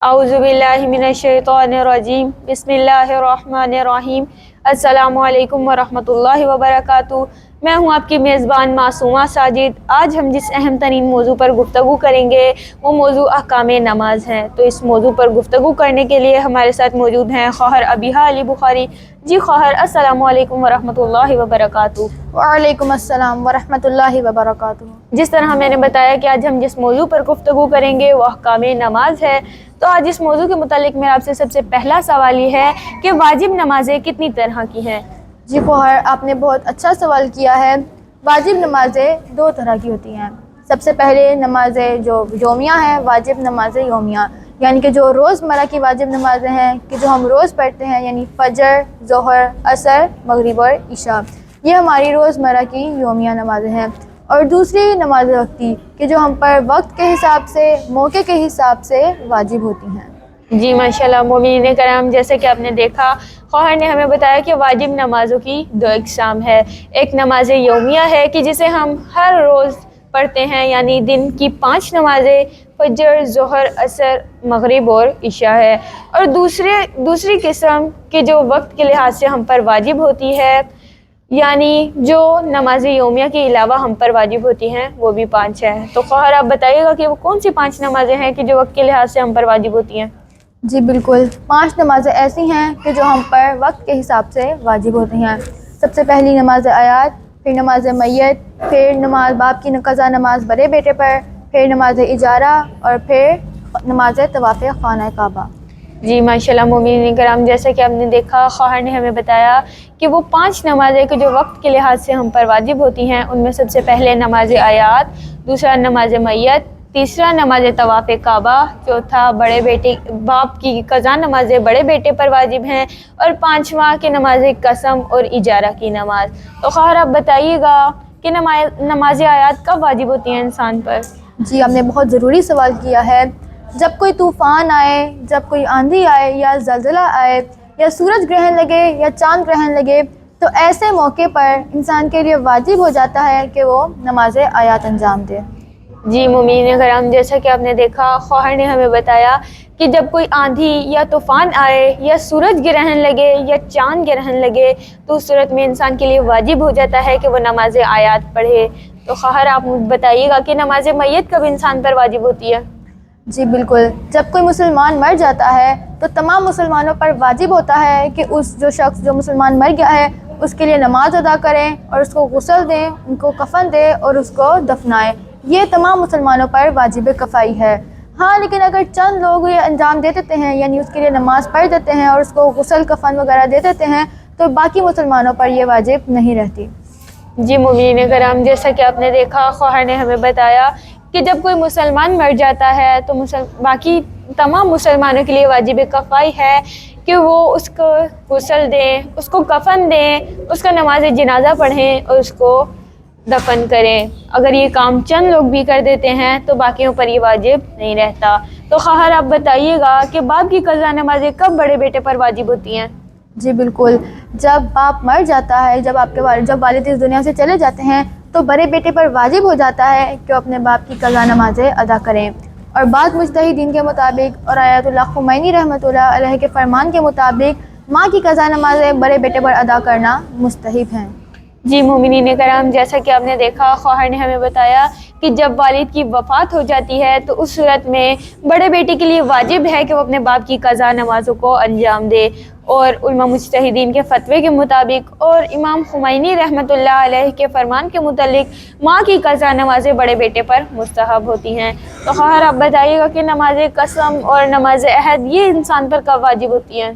اعوذ باللہ من الشیطان الرجیم بسم اللہ الرحمن الرحیم السلام علیکم ورحمۃ اللہ وبرکاتہ۔ میں ہوں آپ کی میزبان معصومہ ساجد۔ آج ہم جس اہم ترین موضوع پر گفتگو کریں گے وہ موضوع احکام نماز ہے۔ تو اس موضوع پر گفتگو کرنے کے لیے ہمارے ساتھ موجود ہیں خواہر ابیہا علی بخاری۔ جی خواہر، السلام علیکم ورحمۃ اللہ وبرکاتہ۔ وعلیکم السلام ورحمۃ اللہ وبرکاتہ۔ جس طرح میں نے بتایا کہ آج ہم جس موضوع پر گفتگو کریں گے وہ احکام نماز ہے، تو آج اس موضوع کے متعلق میرا آپ سے سب سے پہلا سوال یہ ہے کہ واجب نمازیں کتنی طرح کی ہیں؟ جی خواہر، آپ نے بہت اچھا سوال کیا ہے۔ واجب نمازیں دو طرح کی ہوتی ہیں۔ سب سے پہلے نمازیں جو یومیہ ہیں، واجب نمازیں یومیہ، یعنی کہ جو روزمرہ کی واجب نمازیں ہیں کہ جو ہم روز پڑھتے ہیں، یعنی فجر، ظہر، عصر، مغرب اور عشاء، یہ ہماری روزمرہ کی یومیہ نمازیں ہیں۔ اور دوسری نماز وقتی کہ جو ہم پر وقت کے حساب سے، موقع کے حساب سے واجب ہوتی ہیں۔ جی ماشاءاللہ مومنین کرام، جیسے کہ آپ نے دیکھا خواہر نے ہمیں بتایا کہ واجب نمازوں کی دو اقسام ہے۔ ایک نماز یومیہ ہے کہ جسے ہم ہر روز پڑھتے ہیں، یعنی دن کی 5 نمازیں فجر، ظہر، عصر، مغرب اور عشاء ہے۔ اور دوسری قسم کہ جو وقت کے لحاظ سے ہم پر واجب ہوتی ہے، یعنی جو نماز یومیہ کے علاوہ ہم پر واجب ہوتی ہیں وہ بھی 5 ہیں۔ تو خواہر آپ بتائیے گا کہ وہ کون سی 5 نمازیں ہیں کہ جو وقت کے لحاظ سے ہم پر واجب ہوتی ہیں؟ جی بالکل، 5 نمازیں ایسی ہیں کہ جو ہم پر وقت کے حساب سے واجب ہوتی ہیں۔ سب سے پہلی نماز آیات، پھر نماز میت، پھر نماز باپ کی قضا نماز بڑے بیٹے پر، پھر نماز اجارہ اور پھر نماز طواف خانہ کعبہ۔ جی ماشاءاللہ مومنین کرام، جیسا کہ آپ نے دیکھا خواہر نے ہمیں بتایا کہ وہ 5 نمازیں کہ جو وقت کے لحاظ سے ہم پر واجب ہوتی ہیں، ان میں سب سے پہلے نماز آیات، دوسرا نماز میت، تیسرا نماز طواف کعبہ، چوتھا بڑے بیٹے باپ کی قضا نماز بڑے بیٹے پر واجب ہیں، اور 5واں کہ نماز قسم اور اجارہ کی نماز۔ تو خواہر آپ بتائیے گا کہ نماز آیات کب واجب ہوتی ہیں انسان پر؟ جی آپ نے بہت ضروری سوال کیا ہے۔ جب کوئی طوفان آئے، جب کوئی آندھی آئے یا زلزلہ آئے یا سورج گرہن لگے یا چاند گرہن لگے، تو ایسے موقع پر انسان کے لیے واجب ہو جاتا ہے کہ وہ نماز آیات انجام دے۔ جی مومنین کرام، جیسا کہ آپ نے دیکھا خواہر نے ہمیں بتایا کہ جب کوئی آندھی یا طوفان آئے یا سورج گرہن لگے یا چاند گرہن لگے تو اس صورت میں انسان کے لیے واجب ہو جاتا ہے کہ وہ نماز آیات پڑھے۔ تو خواہر آپ بتائیے گا کہ نماز میت کب انسان پر واجب ہوتی ہے؟ جی بالکل، جب کوئی مسلمان مر جاتا ہے تو تمام مسلمانوں پر واجب ہوتا ہے کہ اس جو مسلمان مر گیا ہے اس کے لیے نماز ادا کریں اور اس کو غسل دیں، ان کو کفن دیں اور اس کو دفنائیں۔ یہ تمام مسلمانوں پر واجب کفائی ہے۔ ہاں، لیکن اگر چند لوگ یہ انجام دے دیتے ہیں، یعنی اس کے لیے نماز پڑھ دیتے ہیں اور اس کو غسل کفن وغیرہ دے دیتے ہیں، تو باقی مسلمانوں پر یہ واجب نہیں رہتی۔ جی مومنین کرام، جیسا کہ آپ نے دیکھا خواہر نے ہمیں بتایا کہ جب کوئی مسلمان مر جاتا ہے تو باقی تمام مسلمانوں کے لیے واجب کفائی ہے کہ وہ اس کو غسل دیں، اس کو کفن دیں، اس کا نماز جنازہ پڑھیں اور اس کو دفن کریں۔ اگر یہ کام چند لوگ بھی کر دیتے ہیں تو باقیوں پر یہ واجب نہیں رہتا۔ تو خواہر آپ بتائیے گا کہ باپ کی قضا نمازیں کب بڑے بیٹے پر واجب ہوتی ہیں؟ جی بالکل، جب باپ مر جاتا ہے، جب والد اس دنیا سے چلے جاتے ہیں تو بڑے بیٹے پر واجب ہو جاتا ہے کہ وہ اپنے باپ کی قضا نمازیں ادا کریں۔ اور بعض مجتہدین کے مطابق اور آیت اللہ خمینی رحمۃ اللہ علیہ کے فرمان کے مطابق ماں کی قضا نمازیں بڑے بیٹے پر ادا کرنا مستحب ہیں۔ جی مومنین کرام، جیسا کہ آپ نے دیکھا خواہر نے ہمیں بتایا کہ جب والد کی وفات ہو جاتی ہے تو اس صورت میں بڑے بیٹے کے لیے واجب ہے کہ وہ اپنے باپ کی قضا نمازوں کو انجام دے۔ اور علماء مجتہدین کے فتوے کے مطابق اور امام خمینی رحمۃ اللہ علیہ کے فرمان کے متعلق ماں کی قضا نمازیں بڑے بیٹے پر مستحب ہوتی ہیں۔ تو خواہر آپ بتائیے گا کہ نماز قسم اور نماز عہد یہ انسان پر کب واجب ہوتی ہیں؟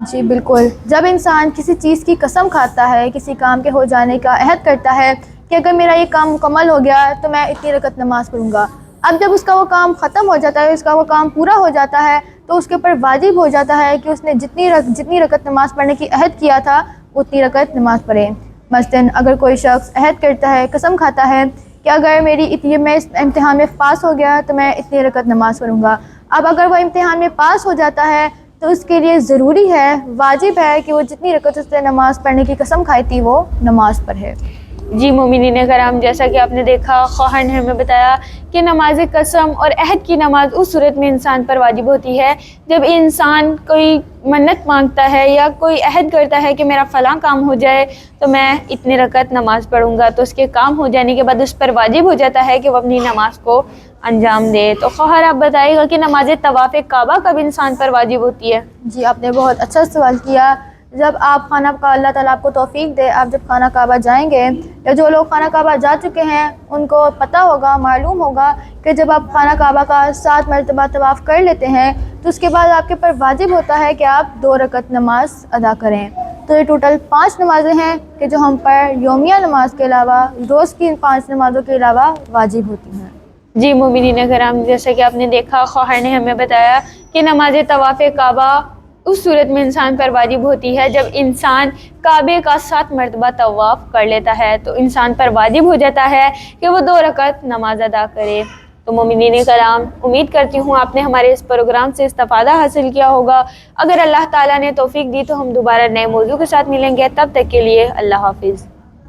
جی بالکل، جب انسان کسی چیز کی قسم کھاتا ہے، کسی کام کے ہو جانے کا عہد کرتا ہے کہ اگر میرا یہ کام مکمل ہو گیا تو میں اتنی رکعت نماز پڑھوں گا۔ اب جب اس کا وہ کام ختم ہو جاتا ہے، اس کا وہ کام پورا ہو جاتا ہے، تو اس کے اوپر واجب ہو جاتا ہے کہ اس نے جتنی رکعت نماز پڑھنے کی عہد کیا تھا اتنی رکعت نماز پڑھے۔ مثلاً اگر کوئی شخص عہد کرتا ہے، قسم کھاتا ہے کہ اگر میں اس امتحان میں پاس ہو گیا تو میں اتنی رکعت نماز پڑھوں گا۔ اب اگر وہ امتحان میں پاس ہو جاتا ہے تو اس کے لیے ضروری ہے، واجب ہے کہ وہ جتنی رکعت اس نے نماز پڑھنے کی قسم کھائی تھی وہ نماز پڑھے۔ جی مومنین کرام، جیسا کہ آپ نے دیکھا خواہر نے ہمیں بتایا کہ نماز قسم اور عہد کی نماز اس صورت میں انسان پر واجب ہوتی ہے جب انسان کوئی منت مانگتا ہے یا کوئی عہد کرتا ہے کہ میرا فلاں کام ہو جائے تو میں اتنی رکعت نماز پڑھوں گا، تو اس کے کام ہو جانے کے بعد اس پر واجب ہو جاتا ہے کہ وہ اپنی نماز کو انجام دے۔ تو خواہر آپ بتائیے گا کہ نماز طواف کعبہ کب انسان پر واجب ہوتی ہے؟ جی آپ نے بہت اچھا سوال کیا۔ جب آپ خانہ کعبہ، اللہ تعالیٰ آپ کو توفیق دے، آپ جب خانہ کعبہ جائیں گے یا جو لوگ خانہ کعبہ جا چکے ہیں ان کو پتہ ہوگا، معلوم ہوگا کہ جب آپ خانہ کعبہ کا 7 مرتبہ طواف کر لیتے ہیں تو اس کے بعد آپ کے پر واجب ہوتا ہے کہ آپ 2 رکعت نماز ادا کریں۔ تو یہ ٹوٹل 5 نمازیں ہیں کہ جو ہم پر یومیہ نماز کے علاوہ روز کی 5 نمازوں کے علاوہ واجب ہوتی ہیں۔ جی مومنین کرام، جیسا کہ آپ نے دیکھا خواہر نے ہمیں بتایا کہ نماز طواف کعبہ اس صورت میں انسان پر واجب ہوتی ہے جب انسان کعبے کا 7 مرتبہ طواف کر لیتا ہے، تو انسان پر واجب ہو جاتا ہے کہ وہ 2 رکعت نماز ادا کرے۔ تو مومنین کرام، امید کرتی ہوں آپ نے ہمارے اس پروگرام سے استفادہ حاصل کیا ہوگا۔ اگر اللہ تعالیٰ نے توفیق دی تو ہم دوبارہ نئے موضوع کے ساتھ ملیں گے، تب تک کے لیے اللہ حافظ۔